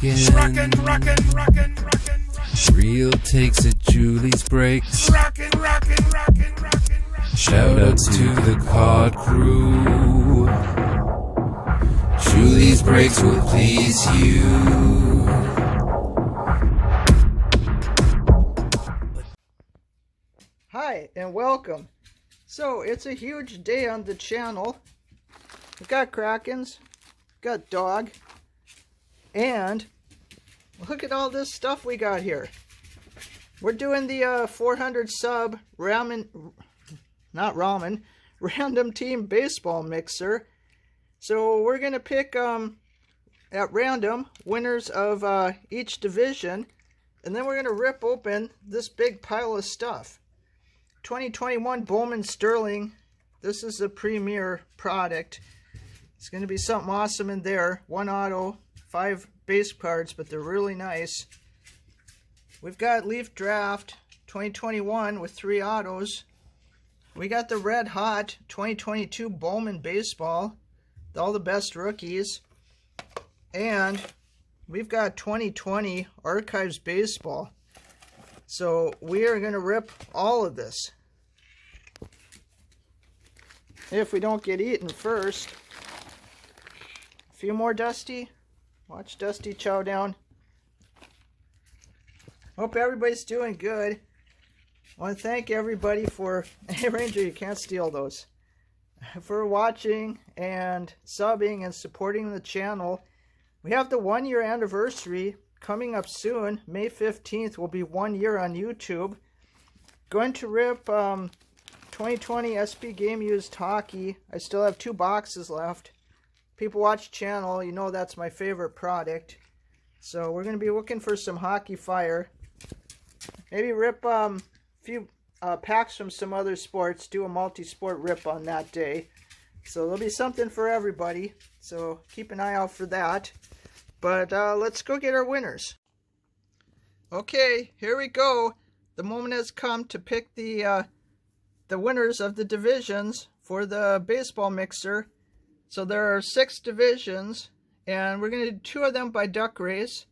rockin'. Real takes at Julie's breaks. Shout outs to the Cod crew. Julie's breaks will please you. Hi and welcome. So it's a huge day on the channel. We've got Krakens, got dog, and look at all this stuff we got here. We're doing the 400 sub random team baseball mixer. So we're gonna pick at random winners of each division, and then we're gonna rip open this big pile of stuff. 2021 Bowman Sterling. This is the premier product. It's going to be something awesome in there. 1 auto, 5 base cards, but they're really nice. We've got Leaf Draft 2021 with 3 autos. We got the Red Hot 2022 Bowman Baseball, all the best rookies. And we've got 2020 Archives Baseball. So we are going to rip all of this. If we don't get eaten first. A few more, Dusty. Watch Dusty chow down. Hope everybody's doing good. I want to thank everybody for... Hey, Ranger, you can't steal those. For watching and subbing and supporting the channel. We have the 1-year anniversary coming up soon. May 15th will be 1 year on YouTube. Going to rip 2020 SP Game Used Hockey. I still have 2 boxes left. People watch channel, you know that's my favorite product. So we're going to be looking for some hockey fire. Maybe rip a few packs from some other sports. Do a multi-sport rip on that day. So there'll be something for everybody. So keep an eye out for that. But let's go get our winners. Okay, here we go. The moment has come to pick the winners of the divisions for the baseball mixer. So there are 6 divisions, and we're going to do 2 of them by duck race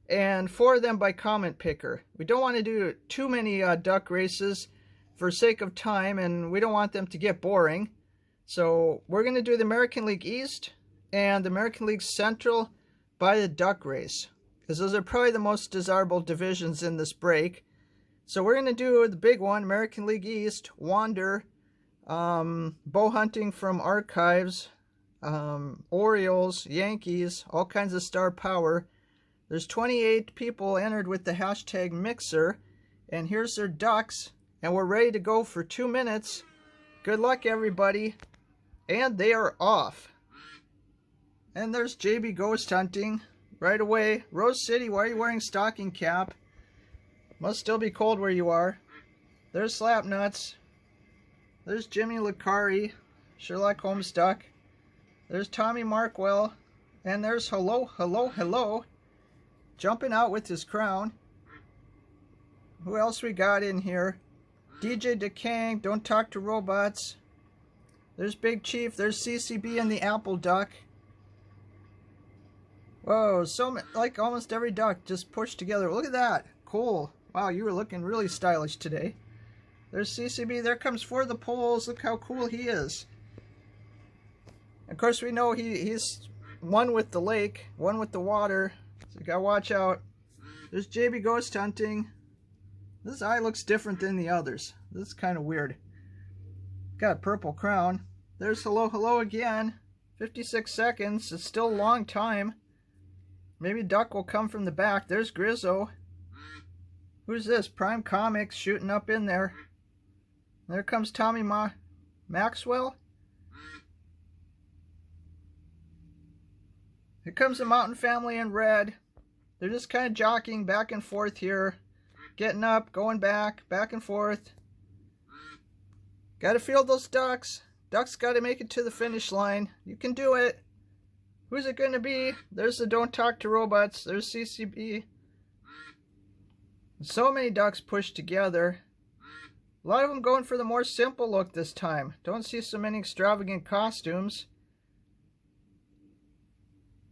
and 4 of them by comment picker. We don't want to do too many duck races for sake of time, and we don't want them to get boring. So we're going to do the American League East and the American League Central by the duck race, because those are probably the most desirable divisions in this break. So we're going to do the big one, American League East, Wander, bow hunting from Archives, Orioles, Yankees, all kinds of star power. There's 28 people entered with the hashtag mixer, and here's their ducks, and we're ready to go for 2 minutes. Good luck, everybody. And they are off. And there's JB Ghost Hunting right away. Rose City, why are you wearing stocking cap? Must still be cold where you are. There's Slapnuts. There's Jimmy Lucari, Sherlock Holmes duck. There's Tommy Markwell. And there's Hello, Hello, Hello, jumping out with his crown. Who else we got in here? DJ DeKang, Don't Talk to Robots. There's Big Chief. There's CCB and the Apple Duck. Whoa, so like almost every duck just pushed together. Look at that. Cool. Wow, you were looking really stylish today. There's CCB. There comes For the Poles. Look how cool he is. Of course, we know he's one with the lake, one with the water. So you gotta watch out. There's JB Ghost Hunting. This eye looks different than the others. This is kind of weird. Got a purple crown. There's Hello, Hello again. 56 seconds. It's still a long time. Maybe Duck will come from the back. There's Grizzo. Who's this? Prime Comics shooting up in there. There comes Tommy Maxwell. Here comes the Mountain Family in red. They're just kind of jockeying back and forth here. Getting up, going back and forth. Got to field those ducks. Ducks got to make it to the finish line. You can do it. Who's it going to be? There's the Don't Talk to Robots. There's CCB. So many ducks pushed together. A lot of them going for the more simple look this time. Don't see so many extravagant costumes.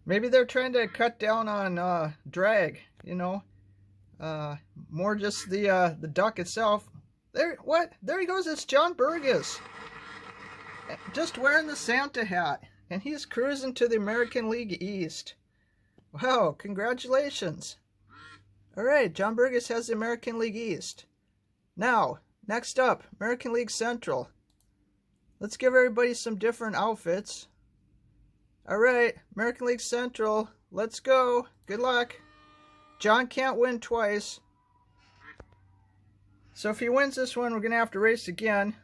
Maybe they're trying to cut down on drag, you know. More just the duck itself. There he goes, it's John Burgess. Just wearing the Santa hat. And he's cruising to the American League East. Wow, congratulations. Alright, John Burgess has the American League East. Now, next up, American League Central. Let's give everybody some different outfits. Alright, American League Central. Let's go. Good luck. John can't win twice. So if he wins this one, we're going to have to race again.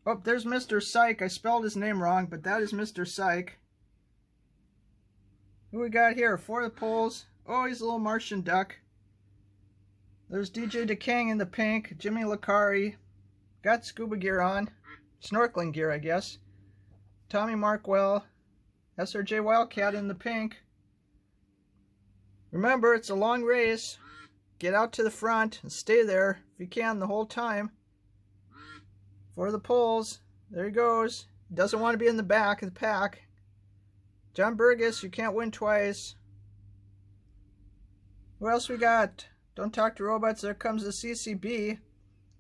Oh, there's Mr. Psych. I spelled his name wrong, but that is Mr. Psych. Who we got here? For the polls. Oh, he's a little Martian duck. There's DJ DeKang in the pink. Jimmy Lacari. Got scuba gear on. Snorkeling gear, I guess. Tommy Markwell. SRJ Wildcat in the pink. Remember, it's a long race. Get out to the front and stay there if you can the whole time. For the polls. There he goes. Doesn't want to be in the back of the pack. John Burgess, you can't win twice. Who else we got? Don't talk to robots. There comes the CCB.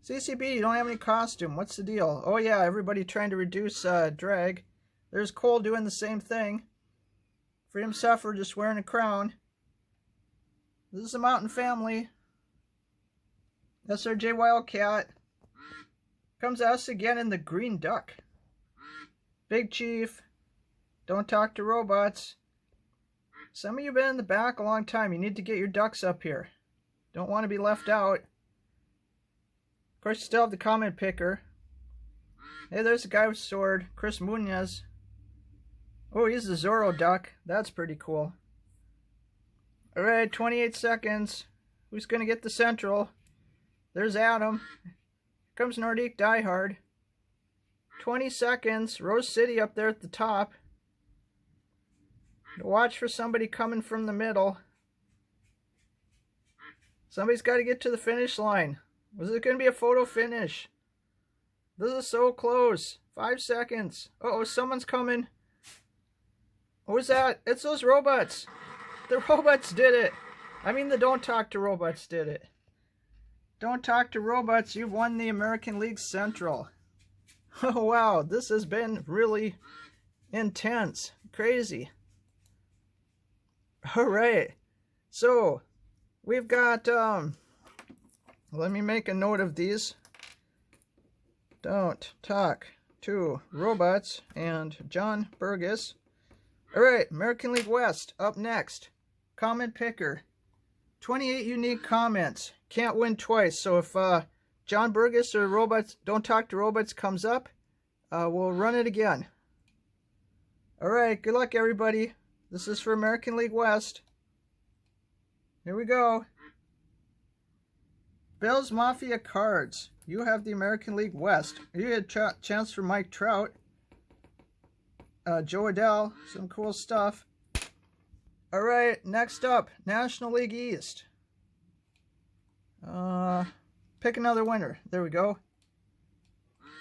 CCB, you don't have any costume. What's the deal? Oh yeah, everybody trying to reduce drag. There's Cole doing the same thing. Freedom Suffer just wearing a crown. This is the Mountain Family. SRJ Wildcat. Comes us again in the Green Duck. Big Chief. Don't talk to robots. Some of you have been in the back a long time. You need to get your ducks up here. Don't want to be left out. Of course, you still have the comment picker. Hey, there's a guy with a sword. Chris Munoz. Oh, he's the Zorro duck. That's pretty cool. Alright, 28 seconds. Who's going to get the Central? There's Adam. Here comes Nordique Diehard. 20 seconds. Rose City up there at the top. Watch for somebody coming from the middle. Somebody's got to get to the finish line. Was it going to be a photo finish? This is so close. 5 seconds. Uh-oh, someone's coming. What was that? It's those robots. The robots did it. I mean, the Don't Talk to Robots did it. Don't Talk to Robots, you've won the American League Central. Oh, wow. This has been really intense. Crazy. All right. So, we've got, let me make a note of these. Don't Talk to Robots and John Burgess. All right, American League West up next. Comment picker. 28 unique comments. Can't win twice. So if John Burgess or Robots Don't Talk to Robots comes up, we'll run it again. All right, good luck, everybody. This is for American League West. Here we go. Bill's Mafia Cards. You have the American League West. You had a chance for Mike Trout. Joe Adell. Some cool stuff. All right, next up, National League East. Pick another winner. There we go.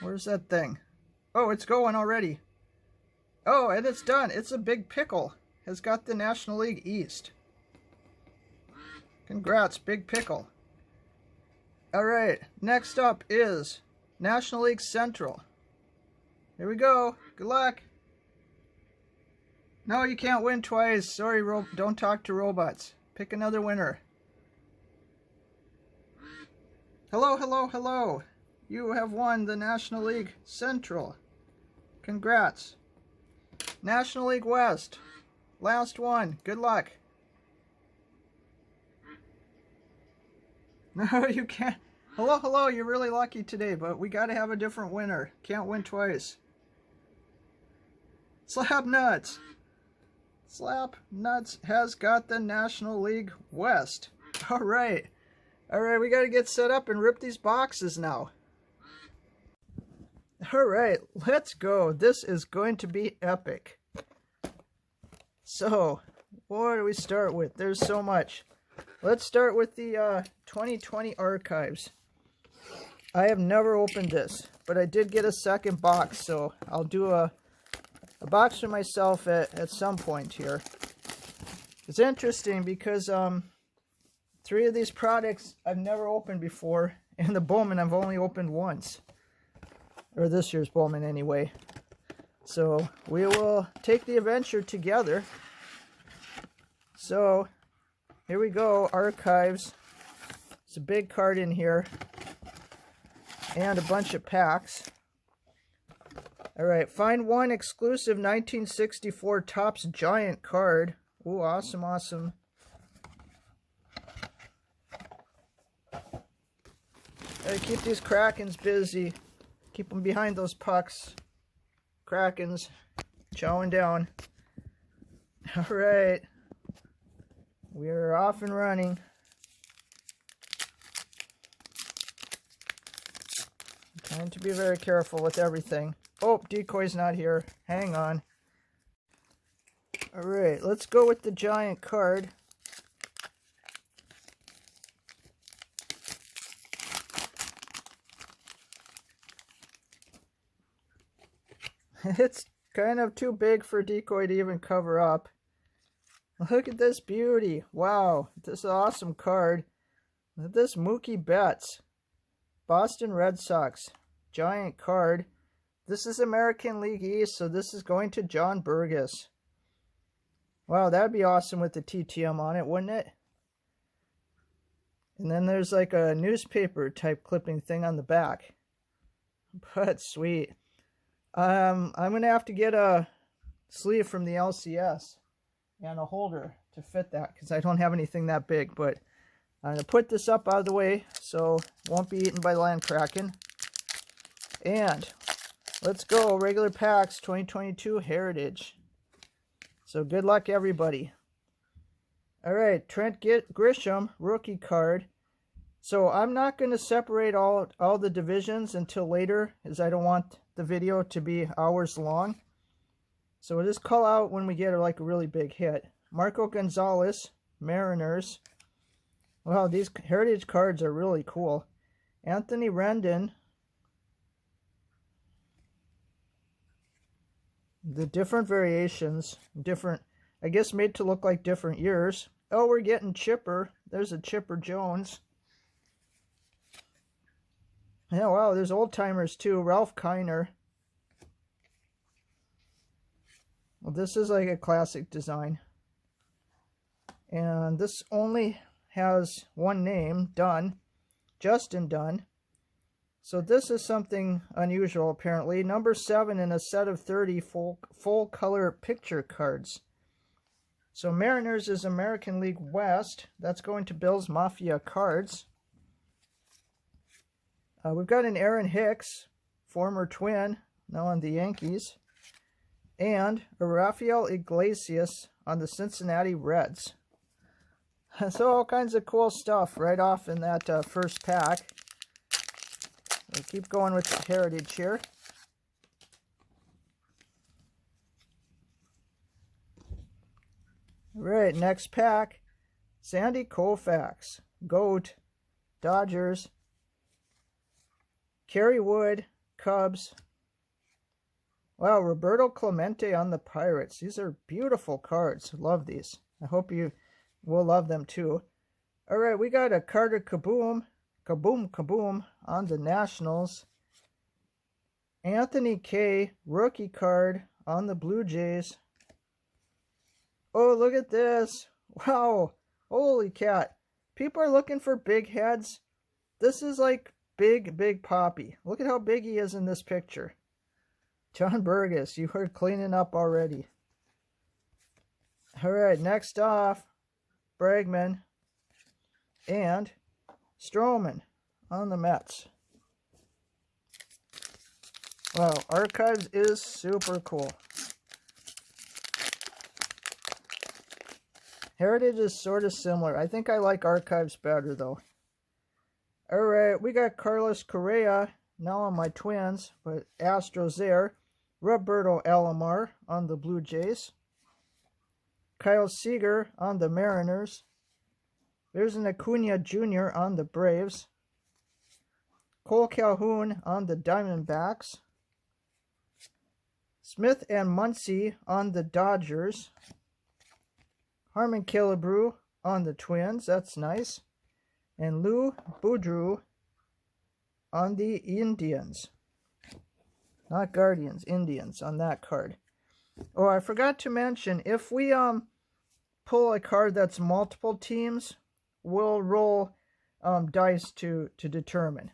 Where's that thing? Oh, it's going already. Oh, and it's done. It's a Big Pickle. Has got the National League East. Congrats, Big Pickle. All right, next up is National League Central. Here we go. Good luck. No, you can't win twice. Sorry, Don't Talk to Robots. Pick another winner. Hello, hello, hello. You have won the National League Central. Congrats. National League West. Last one. Good luck. No, you can't. Hello, hello. You're really lucky today, but we got to have a different winner. Can't win twice. Slap Nuts. Slap Nuts has got the National League West. All right. All right, we got to get set up and rip these boxes now. All right, let's go. This is going to be epic. So, what do we start with? There's so much. Let's start with the 2020 archives. I have never opened this, but I did get a second box, so I'll do a a box for myself at some point here. It's interesting because 3 of these products I've never opened before, and the Bowman I've only opened once. Or this year's Bowman anyway. So we will take the adventure together. So here we go, Archives. It's a big card in here. And a bunch of packs. Alright, find one exclusive 1964 Topps Giant card. Ooh, awesome, awesome. Gotta keep these Krakens busy. Keep them behind those pucks. Krakens chowing down. Alright. We are off and running. Trying to be very careful with everything. Oh, decoy's not here. Hang on. Alright, let's go with the giant card. It's kind of too big for decoy to even cover up. Look at this beauty. Wow, this is an awesome card. Look at this Mookie Betts. Boston Red Sox. Giant card. This is American League East, so this is going to John Burgess. Wow, that would be awesome with the TTM on it, wouldn't it? And then there's like a newspaper type clipping thing on the back. But sweet. I'm going to have to get a sleeve from the LCS and a holder to fit that because I don't have anything that big. But I'm going to put this up out of the way so it won't be eaten by land kraken. And let's go, regular packs 2022 Heritage. So good luck, everybody. All right, Trent Grisham, rookie card. So I'm not going to separate all the divisions until later, as I don't want the video to be hours long. So we'll just call out when we get like a really big hit. Marco Gonzalez, Mariners. Wow, these Heritage cards are really cool. Anthony Rendon. The different variations, different, I guess made to look like different years. Oh, we're getting Chipper. There's a Chipper Jones. Yeah, wow, there's old timers too. Ralph Kiner. Well, this is like a classic design. And this only has one name, Dunn. Justin Dunn. So this is something unusual, apparently. Number 7 in a set of 30 full color picture cards. So Mariners is American League West. That's going to Bill's Mafia Cards. We've got an Aaron Hicks, former Twin, now on the Yankees. And a Rafael Iglesias on the Cincinnati Reds. So all kinds of cool stuff right off in that first pack. We'll keep going with the Heritage here. All right, next pack. Sandy Koufax, GOAT, Dodgers. Kerry Wood, Cubs. Wow, Roberto Clemente on the Pirates. These are beautiful cards. Love these. I hope you will love them too. All right, we got a Carter Kaboom on the Nationals. Anthony K, rookie card on the Blue Jays. Oh, look at this. Wow. Holy cat. People are looking for big heads. This is like big Poppy. Look at how big he is in this picture. John Burgess, you are cleaning up already. All right, next off, Bregman and Stroman on the Mets. Wow, Archives is super cool. Heritage is sort of similar. I think I like Archives better, though. Alright, we got Carlos Correa, now on my Twins, but Astros there. Roberto Alomar on the Blue Jays. Kyle Seager on the Mariners. There's an Acuna Jr. on the Braves. Cole Calhoun on the Diamondbacks. Smith and Muncy on the Dodgers. Harmon Killebrew on the Twins. That's nice. And Lou Boudreau on the Indians. Not Guardians, Indians on that card. Oh, I forgot to mention, if we pull a card that's multiple teams, we'll roll dice to determine.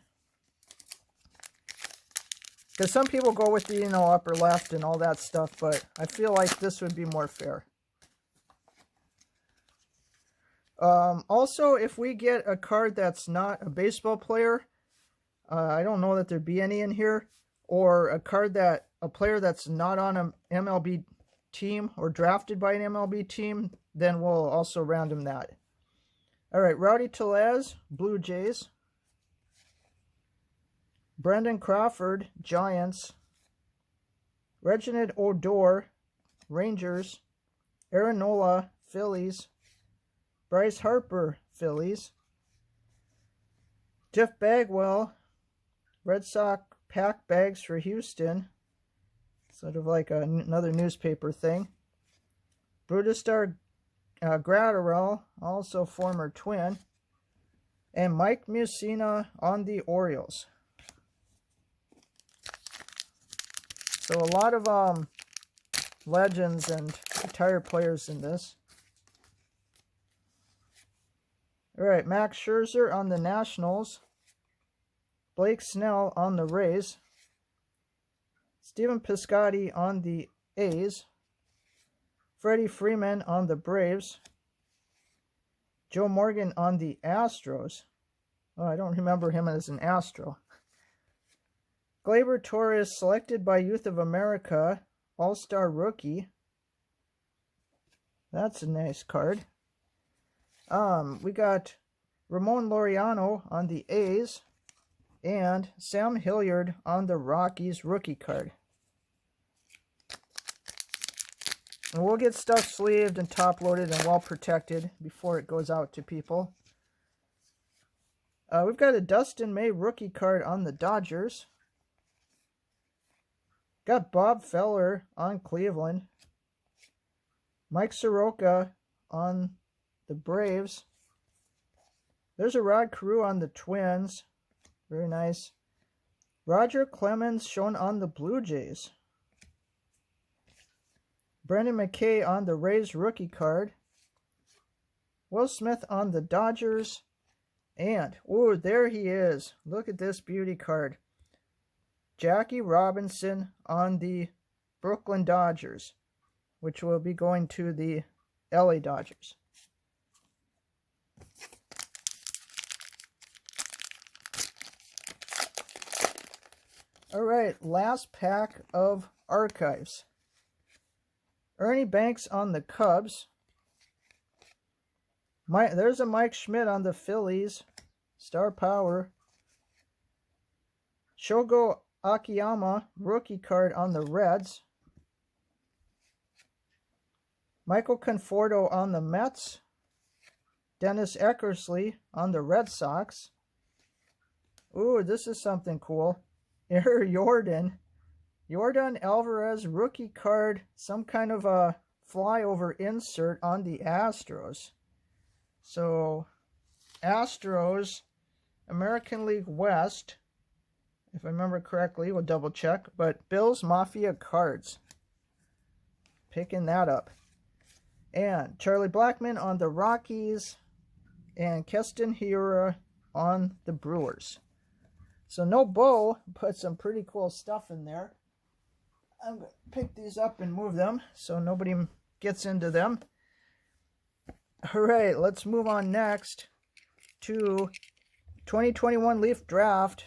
Because some people go with the, upper left and all that stuff, but I feel like this would be more fair. Also, if we get a card that's not a baseball player, I don't know that there'd be any in here, or a player that's not on an MLB team or drafted by an MLB team, then we'll also random that. All right, Rowdy Tellez, Blue Jays. Brendan Crawford, Giants. Reginald Odor, Rangers. Aaron Nola, Phillies. Bryce Harper, Phillies. Jeff Bagwell, Red Sox pack bags for Houston. Sort of like another newspaper thing. Brudestar Gratterall, also former Twin. And Mike Mussina on the Orioles. So a lot of legends and retired players in this. All right, Max Scherzer on the Nationals. Blake Snell on the Rays. Stephen Piscotty on the A's. Freddie Freeman on the Braves. Joe Morgan on the Astros. Oh, I don't remember him as an Astro. Gleyber Torres, selected by Youth of America, All-Star Rookie. That's a nice card. We got Ramon Laureano on the A's and Sam Hilliard on the Rockies rookie card. And we'll get stuff sleeved and top loaded and well protected before it goes out to people. We've got a Dustin May rookie card on the Dodgers. Got Bob Feller on Cleveland. Mike Soroka on the Braves. There's a Rod Carew on the Twins. Very nice. Roger Clemens shown on the Blue Jays. Brendan McKay on the Rays rookie card. Will Smith on the Dodgers. And, oh, there he is. Look at this beauty card. Jackie Robinson on the Brooklyn Dodgers, which will be going to the LA Dodgers. All right, last pack of archives. Ernie Banks on the Cubs. There's a Mike Schmidt on the Phillies. Star Power. Shogo Akiyama, rookie card on the Reds. Michael Conforto on the Mets. Dennis Eckersley on the Red Sox. Ooh, this is something cool. Yordan Alvarez, rookie card, some kind of a flyover insert on the Astros. So, Astros, American League West, if I remember correctly, we'll double check, but Bills Mafia cards. Picking that up. And Charlie Blackmon on the Rockies, and Keston Hiura on the Brewers. So no Bo, but some pretty cool stuff in there. I'm going to pick these up and move them so nobody gets into them. All right, let's move on next to 2021 Leaf Draft.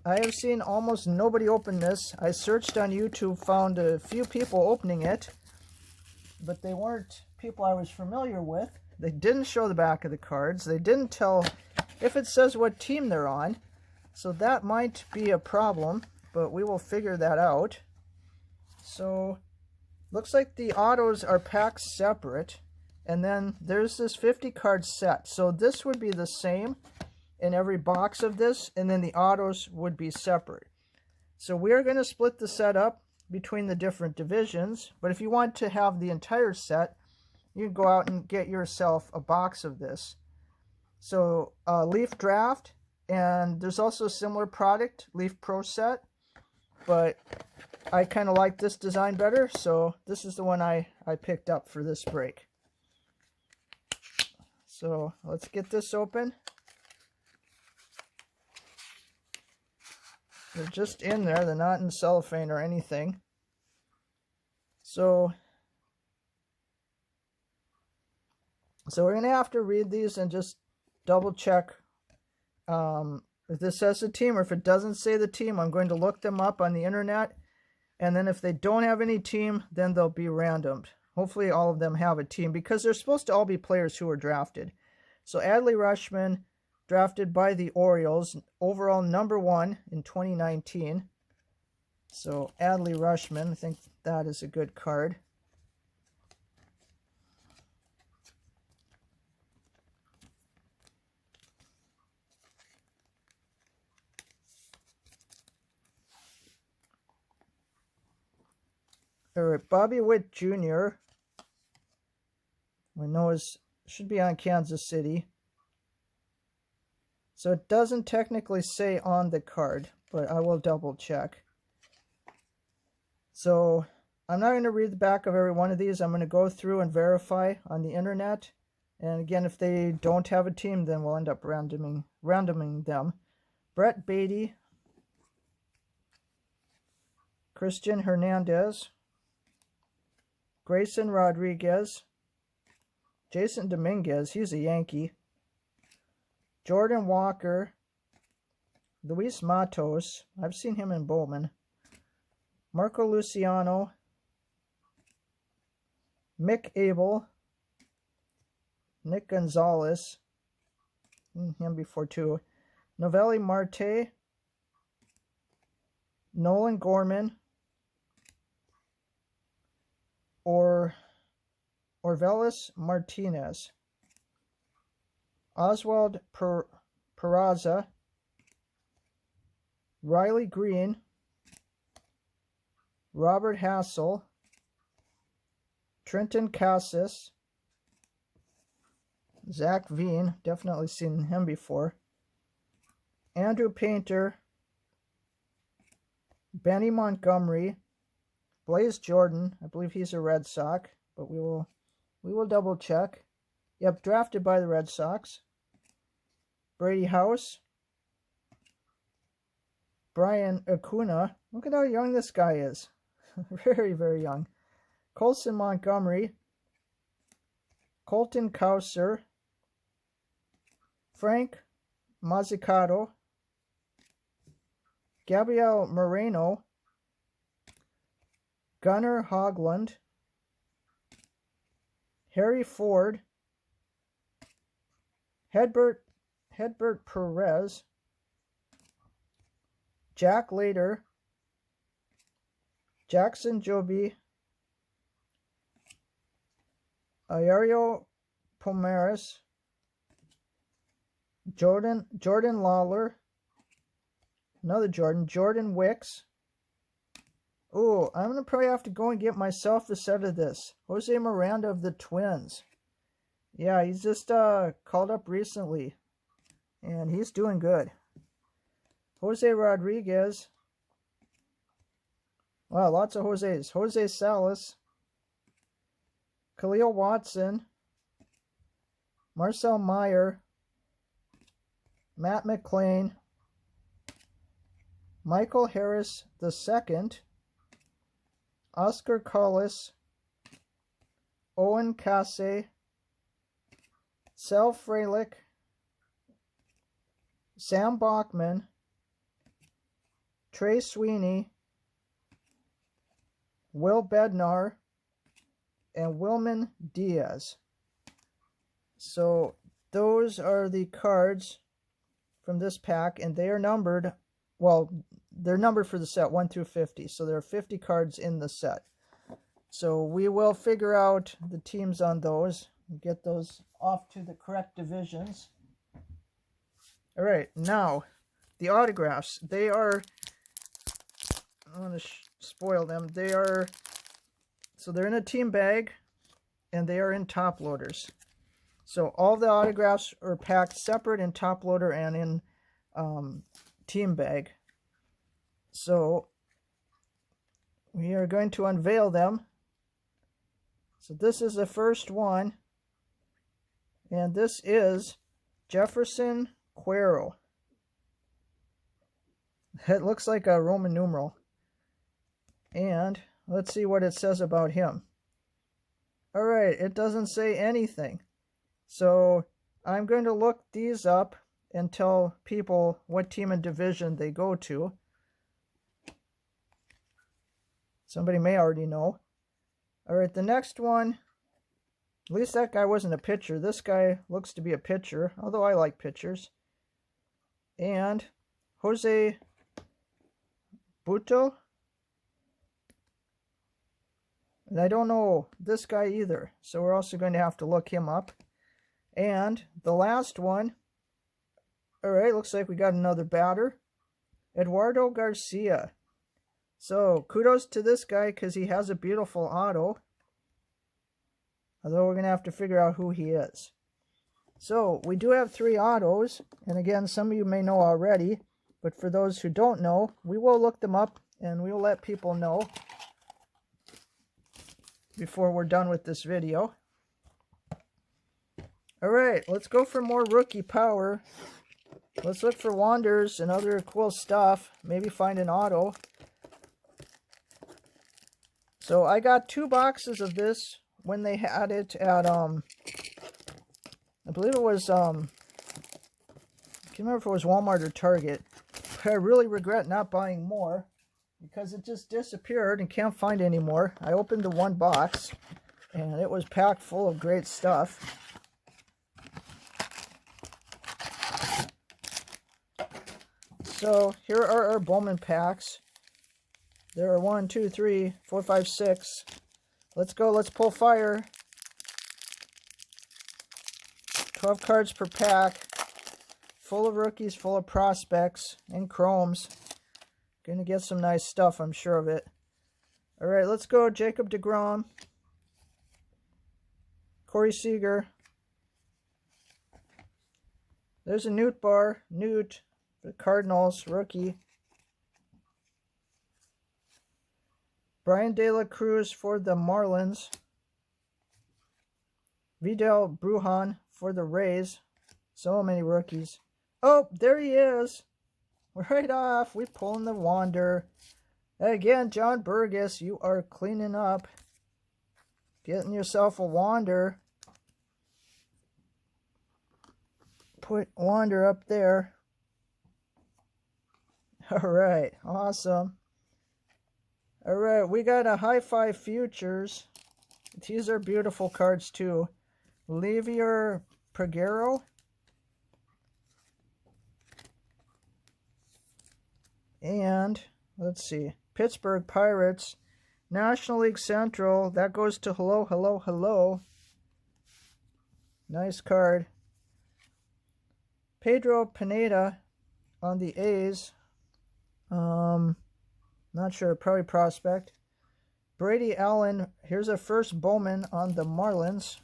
I have seen almost nobody open this. I searched on YouTube, found a few people opening it, but they weren't people I was familiar with. They didn't show the back of the cards. They didn't tell if it says what team they're on. So that might be a problem, but we will figure that out. So, looks like the autos are packed separate, and then there's this 50 card set. So this would be the same in every box of this, and then the autos would be separate. So we are going to split the set up between the different divisions. But if you want to have the entire set, you can go out and get yourself a box of this. So Leaf Draft, and there's also a similar product, Leaf Pro Set, but I kind of like this design better, so this is the one I picked up for this break. So let's get this open. They're just in there, they're not in cellophane or anything. So we're going to have to read these and just double check if this says a team, or if it doesn't say the team, I'm going to look them up on the internet. And then if they don't have any team, then they'll be randomed. Hopefully all of them have a team, because they're supposed to all be players who were drafted. So Adley Rutschman, drafted by the Orioles, overall #1 in 2019. So Adley Rutschman, I think that is a good card. All right, Bobby Witt Jr. I know it should be on Kansas City. So it doesn't technically say on the card, but I will double check. So I'm not going to read the back of every one of these. I'm going to go through and verify on the internet. And again, if they don't have a team, then we'll end up randoming them. Brett Beatty, Christian Hernandez, Grayson Rodriguez, Jason Dominguez, he's a Yankee, Jordan Walker, Luis Matos, I've seen him in Bowman, Marco Luciano, Mick Abel, Nick Gonzalez, him before too, Novelli Marte, Nolan Gorman, Orvelis Martinez, Oswald Peraza, Riley Green, Robert Hassel, Trenton Cassis, Zach Veen, definitely seen him before, Andrew Painter, Benny Montgomery, Blaze Jordan, I believe he's a Red Sox, but we will double check. Yep, drafted by the Red Sox. Brady House, Brian Acuna, look at how young this guy is. Very, very young. Colson Montgomery, Colton Cowser, Frank Mazzicato, Gabriel Moreno, Gunnar Hoglund, Harry Ford, Hedbert Perez, Jack Leiter, Jackson Joby, Ayario Pomares, Jordan Lawler, another Jordan Wicks. Oh, I'm going to probably have to go and get myself a set of this. Jose Miranda of the Twins. Yeah, he's just called up recently, and he's doing good. Jose Rodriguez. Wow, lots of Jose's. Jose Salas, Khalil Watson, Marcel Meyer, Matt McClain, Michael Harris II, Oscar Collis, Owen Casse, Sal Frelick, Sam Bachman, Trey Sweeney, Will Bednar, and Wilman Diaz. So those are the cards from this pack, and they are numbered, well, they're numbered for the set 1 through 50, so there are 50 cards in the set. So we will figure out the teams on those and get those off to the correct divisions. All right, now the autographs. They are, I want to spoil them. They're in a team bag, and they are in top loaders. So all the autographs are packed separate in top loader and in team bag. So we are going to unveil them. So this is the first one, and this is Jefferson Cuero. It looks like a Roman numeral. And let's see what it says about him. Alright, it doesn't say anything. So I'm going to look these up and tell people what team and division they go to. Somebody may already know. Alright, the next one, at least that guy wasn't a pitcher. This guy looks to be a pitcher, although I like pitchers. And Jose Buto. And I don't know this guy either, so we're also going to have to look him up. And the last one, alright, looks like we got another batter. Eduardo Garcia. So, kudos to this guy because he has a beautiful auto. Although we're going to have to figure out who he is. So, we do have 3 autos. And again, some of you may know already. But for those who don't know, we will look them up and we will let people know before we're done with this video. Alright, let's go for more rookie power. Let's look for wanders and other cool stuff. Maybe find an auto. So I got 2 boxes of this when they had it at, I believe it was, I can't remember if it was Walmart or Target. But I really regret not buying more because it just disappeared and can't find any more. I opened the 1 box and it was packed full of great stuff. So here are our Bowman packs. There are 1, 2, 3, 4, 5, 6. Let's go. Let's pull fire. 12 cards per pack. Full of rookies, full of prospects, and chromes. Gonna get some nice stuff, I'm sure of it. Alright, let's go. Jacob deGrom. Corey Seager. There's a Newt Bar. Newt. The Cardinals, rookie. Brian De La Cruz for the Marlins. Vidal Brujan for the Rays. So many rookies. Oh, there he is. Right off. We're pulling the Wander. Again, John Burgess, you are cleaning up. Getting yourself a Wander. Put Wander up there. Alright, awesome. Alright, we got a High Five Futures. These are beautiful cards too. Levier Peguero. And, let's see, Pittsburgh Pirates. National League Central. That goes to Hello, Hello, Hello. Nice card. Pedro Pineda on the A's. Not sure, probably prospect. Brady Allen, here's a first Bowman on the Marlins.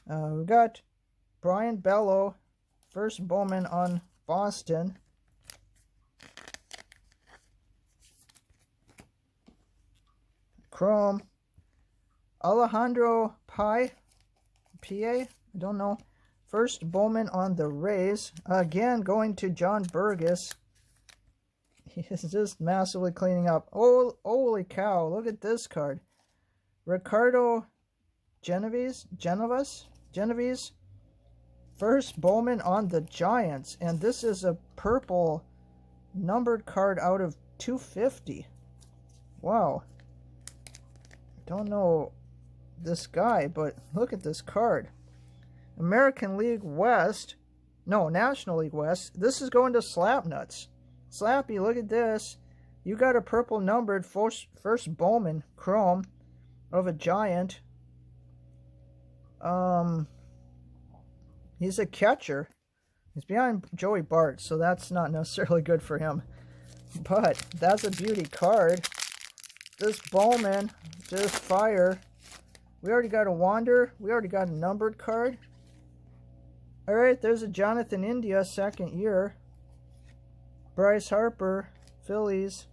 We've got Brian Bello, first Bowman on Boston. Chrome. Alejandro Pai, PA, I don't know. First Bowman on the Rays. Again, going to John Burgess. He is just massively cleaning up. Oh, holy cow, look at this card. Ricardo Genovese. First Bowman on the Giants. And this is a purple numbered card out of 250. Wow. Don't know this guy, but look at this card. American League West. No, National League West. This is going to Slapnuts. Slappy, look at this. You got a purple numbered first Bowman Chrome of a Giant. He's a catcher. He's behind Joey Bart, so that's not necessarily good for him. But that's a beauty card. This Bowman, just fire. We already got a Wander. We already got a numbered card. Alright, there's a Jonathan India, second year. Bryce Harper, Phillies.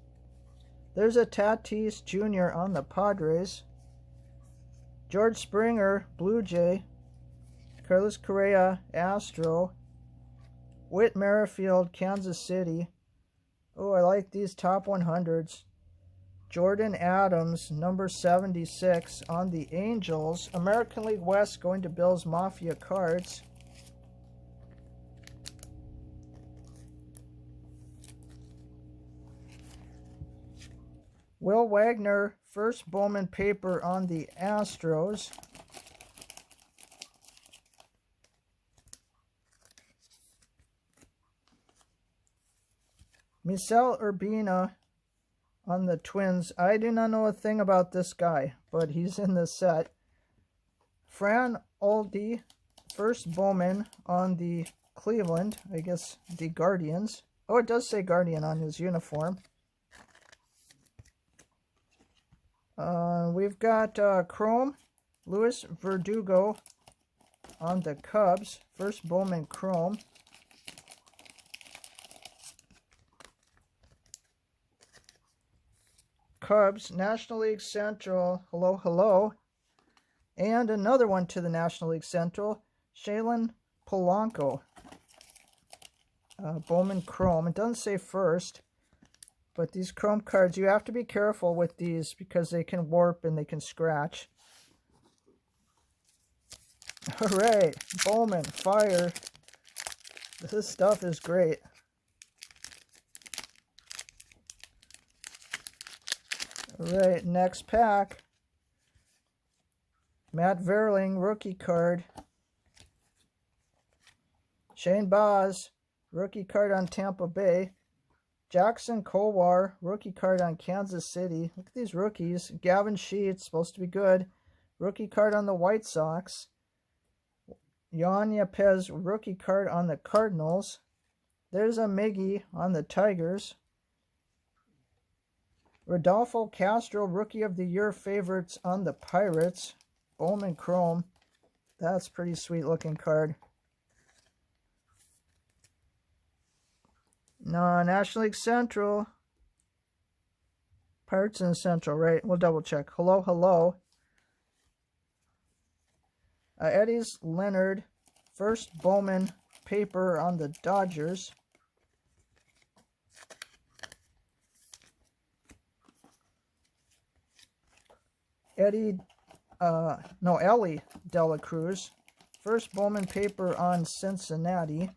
There's a Tatis Jr. on the Padres. George Springer, Blue Jay. Carlos Correa, Astro. Whit Merrifield, Kansas City. Oh, I like these top 100s. Jordan Adams, number 76 on the Angels. American League West going to Bills Mafia cards. Will Wagner, first Bowman paper on the Astros. Misael Urbina on the Twins. I do not know a thing about this guy, but he's in this set. Fran Aldi, first Bowman on the Cleveland, I guess the Guardians. Oh, it does say Guardian on his uniform. We've got Chrome, Luis Verdugo on the Cubs, first Bowman Chrome. Cubs, National League Central, hello, hello. And another one to the National League Central, Shailen Polanco. Bowman Chrome. It doesn't say first, but these Chrome cards, you have to be careful with these because they can warp and they can scratch. Alright, Bowman, fire. This stuff is great. Alright, next pack. Matt Verling, rookie card. Shane Baz, rookie card on Tampa Bay. Jackson Kowar, rookie card on Kansas City. Look at these rookies. Gavin Sheets, supposed to be good. Rookie card on the White Sox. Yan Yepez, rookie card on the Cardinals. There's a Miggy on the Tigers. Rodolfo Castro, Rookie of the Year favorites on the Pirates. Bowman Chrome. That's a pretty sweet looking card. No, National League Central. Pirates in Central, right? We'll double check. Hello, hello. Eddie's Leonard, first Bowman paper on the Dodgers. Ellie Dela Cruz, first Bowman paper on Cincinnati.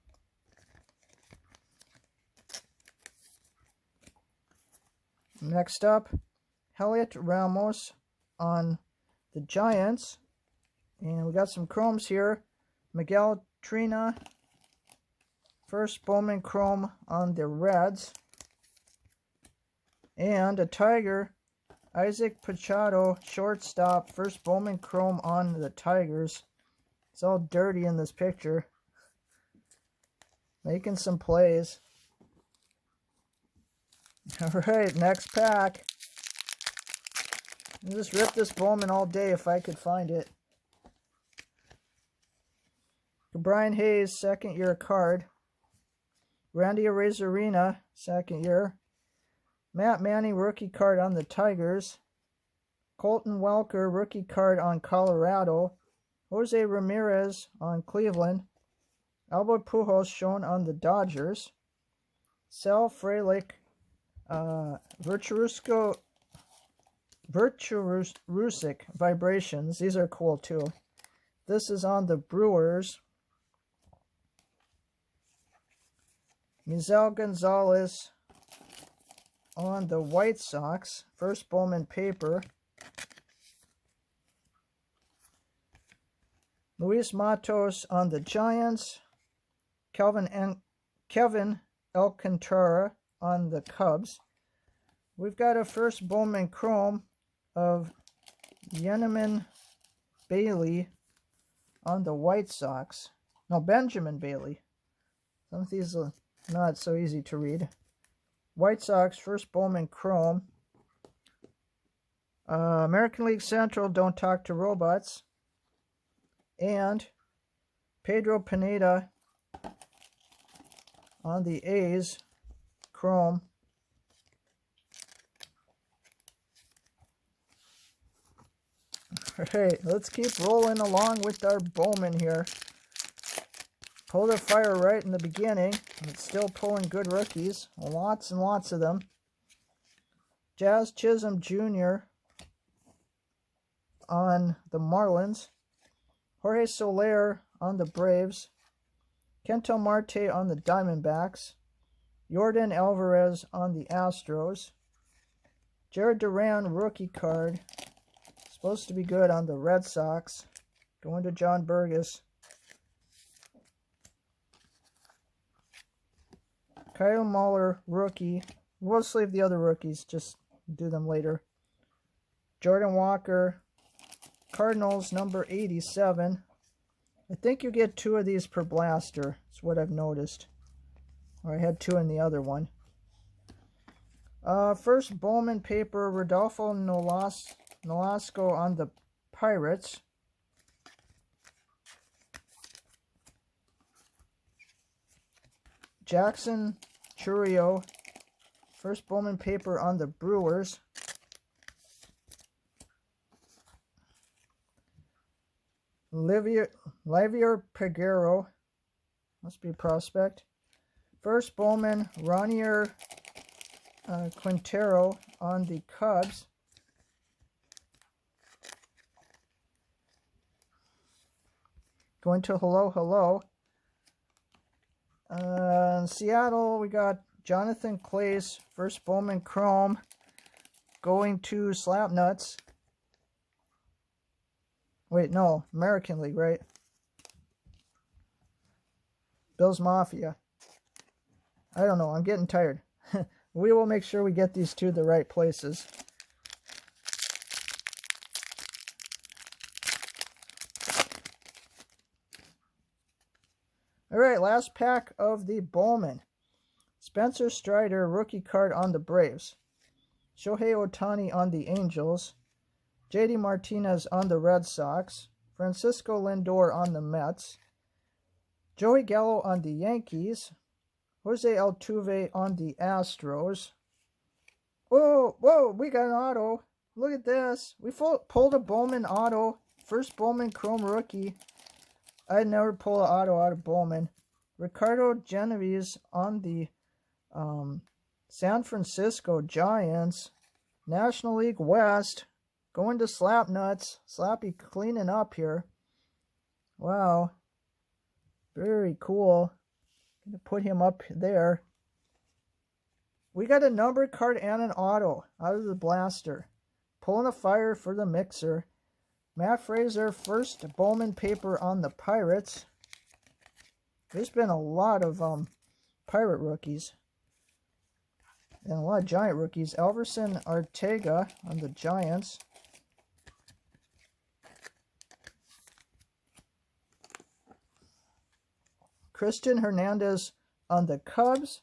Next up, Heliot Ramos on the Giants. And we got some chromes here. Miguel Trina, first Bowman chrome on the Reds. And a Tiger, Isaac Pachado, shortstop, first Bowman chrome on the Tigers. It's all dirty in this picture. Making some plays. Alright, next pack. I'll just rip this Bowman all day if I could find it. Brian Hayes, second year card. Randy Arozarena, second year. Matt Manning, rookie card on the Tigers. Colton Welker, rookie card on Colorado. Jose Ramirez on Cleveland. Albert Pujols shown on the Dodgers. Sal Frelick, Virtuosic Vibrations. These are cool too. This is on the Brewers. Mizel Gonzalez on the White Sox. First Bowman paper. Luis Matos on the Giants. Kevin Alcantara on the Cubs. We've got a first Bowman chrome of Yeneman Bailey on the White Sox. No, Benjamin Bailey. Some of these are not so easy to read. White Sox, first Bowman Chrome. American League Central, Don't Talk to Robots. And Pedro Pineda on the A's Chrome. Alright, let's keep rolling along with our Bowman here. Pulled the fire right in the beginning. It's still pulling good rookies. Lots and lots of them. Jazz Chisholm Jr. on the Marlins. Jorge Soler on the Braves. Kento Marte on the Diamondbacks. Yordan Alvarez on the Astros. Jared Duran rookie card. Supposed to be good on the Red Sox. Going to John Burgess. Kyle Muller rookie. We'll save the other rookies. Just do them later. Jordan Walker. Cardinals number 87. I think you get 2 of these per blaster. That's what I've noticed. Or I had 2 in the other one. First Bowman paper, Rodolfo Nolasco on the Pirates. Jackson Cuero, first Bowman paper on the Brewers. Livier Peguero, must be a prospect. First Bowman, Ronier Quintero on the Cubs. Going to Hello. In Seattle, we got Jonathan Clace, first Bowman Chrome. Going to Slapnuts. Wait, no, American League, right? Bills Mafia. I don't know, I'm getting tired. We will make sure we get these to the right places. Alright, last pack of the Bowman. Spencer Strider, rookie card on the Braves. Shohei Ohtani on the Angels. JD Martinez on the Red Sox. Francisco Lindor on the Mets. Joey Gallo on the Yankees. Jose Altuve on the Astros. Whoa, we got an auto. Look at this. We pulled a Bowman auto. First Bowman Chrome rookie. I'd never pull an auto out of Bowman. Ricardo Genovese on the San Francisco Giants. National League West. Going to Slapnuts. Slappy cleaning up here. Wow. Very cool. Gonna put him up there. We got a numbered card and an auto out of the blaster. Pulling a fire for the mixer. Matt Fraser, first Bowman paper on the Pirates. There's been a lot of Pirate rookies. And a lot of Giant rookies. Elverson Arteaga on the Giants. Christian Hernandez on the Cubs.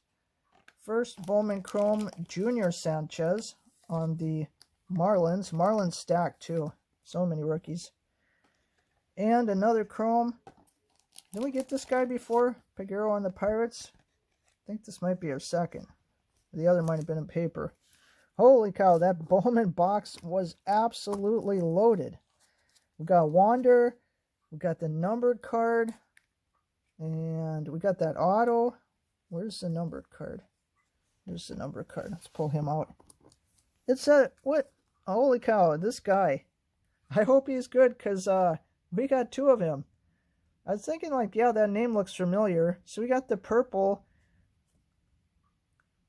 First Bowman Chrome, Junior Sanchez on the Marlins. Marlins stacked too. So many rookies. And another Chrome. Didn't we get this guy before? Peguero on the Pirates? I think this might be our second. The other might have been in paper. Holy cow, that Bowman box was absolutely loaded. We got Wander. We got the numbered card. And we got that auto. Where's the numbered card? There's the numbered card. Let's pull him out. It's a, what? Holy cow, this guy. I hope he's good because we got 2 of him. I was thinking like, yeah, that name looks familiar. So we got the purple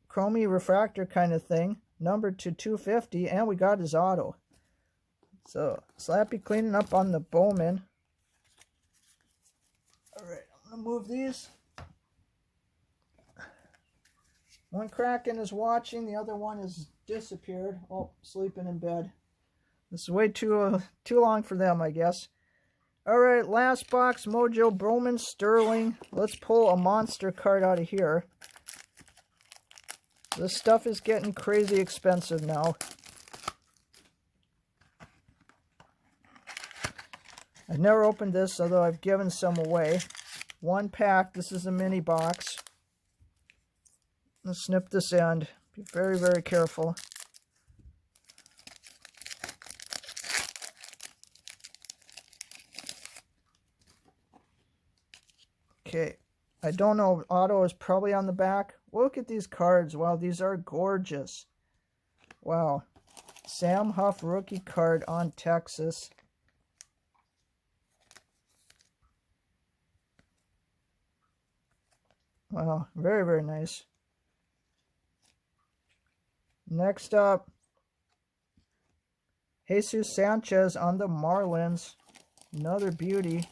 chromey refractor kind of thing, numbered to 250, and we got his auto. So Slappy cleaning up on the Bowman. Alright, I'm going to move these. One Kraken is watching, the other one has disappeared. Oh, sleeping in bed. This is way too long for them, I guess. Alright, last box, Mojo Bowman Sterling. Let's pull a monster card out of here. This stuff is getting crazy expensive now. I've never opened this, although I've given some away. One pack. This is a mini box. Let's snip this end. Be very, very careful. Okay. I don't know. Auto is probably on the back. Look at these cards. Wow, these are gorgeous. Wow. Sam Huff rookie card on Texas. Wow, very, very nice. Next up, Jesus Sanchez on the Marlins. Another beauty.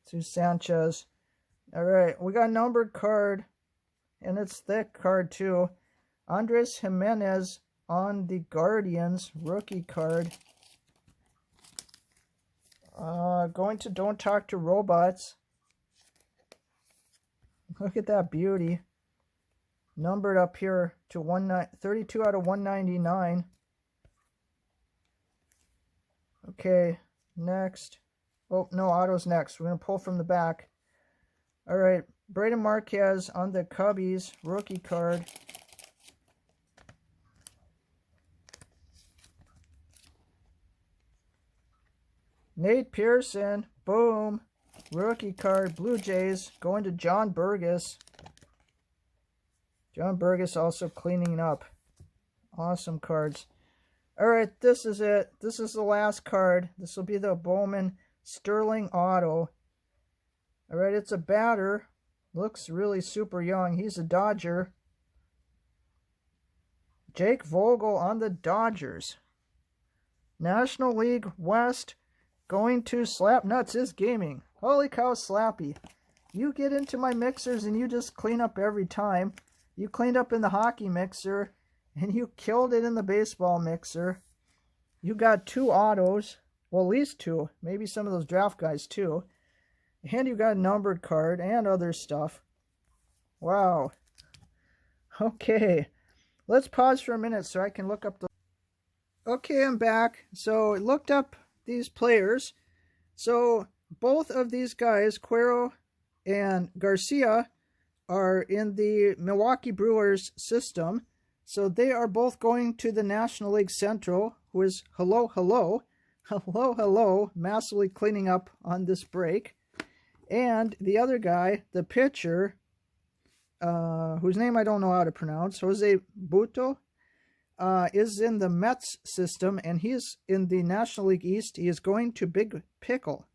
Jesus Sanchez. All right, we got a numbered card, and it's thick card too. Andres Jimenez on the Guardians rookie card. Going to Don't Talk to Robots. Look at that beauty. Numbered up here to 32 out of 199. Okay, next. Oh, no, auto's next. We're going to pull from the back. All right, Braden Marquez on the Cubbies rookie card. Nate Pearson, boom, rookie card, Blue Jays, going to John Burgess. John Burgess also cleaning up. Awesome cards. All right, this is it. This is the last card. This will be the Bowman Sterling Auto. All right, it's a batter. Looks really super young. He's a Dodger. Jake Vogel on the Dodgers. National League West. Going to Slapnuts is Gaming. Holy cow, Slappy. You get into my mixers and you just clean up every time. You cleaned up in the hockey mixer and you killed it in the baseball mixer. You got 2 autos. Well, at least 2. Maybe some of those draft guys too. And you got a numbered card and other stuff. Wow. Okay. Let's pause for a minute so I can look up the... Okay, I'm back. So I looked up these players. So both of these guys, Cuero and Garcia, are in the Milwaukee Brewers system. So they are both going to the National League Central, who is hello, massively cleaning up on this break. And the other guy, the pitcher, whose name I don't know how to pronounce, Jose Buto, is in the Mets system, and he's in the National League East. He is going to Big Pickle.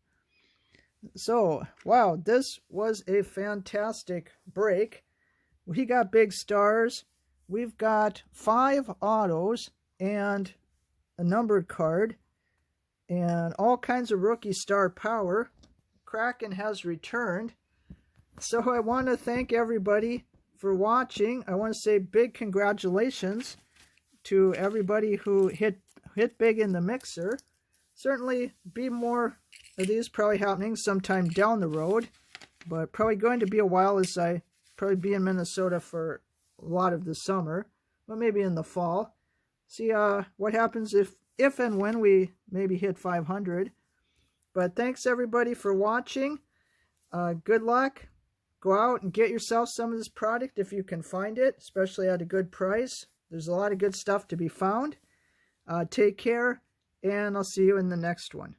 So, wow, this was a fantastic break. We got big stars. We've got 5 autos and a numbered card and all kinds of rookie star power. Kraken has returned. So I want to thank everybody for watching. I want to say big congratulations to everybody who hit big in the mixer. Certainly be more of these probably happening sometime down the road, but probably going to be a while, as I probably be in Minnesota for a lot of the summer, but maybe in the fall. See what happens if and when we maybe hit 500. But thanks everybody for watching. Good luck. Go out and get yourself some of this product if you can find it, especially at a good price. There's a lot of good stuff to be found. Take care, and I'll see you in the next one.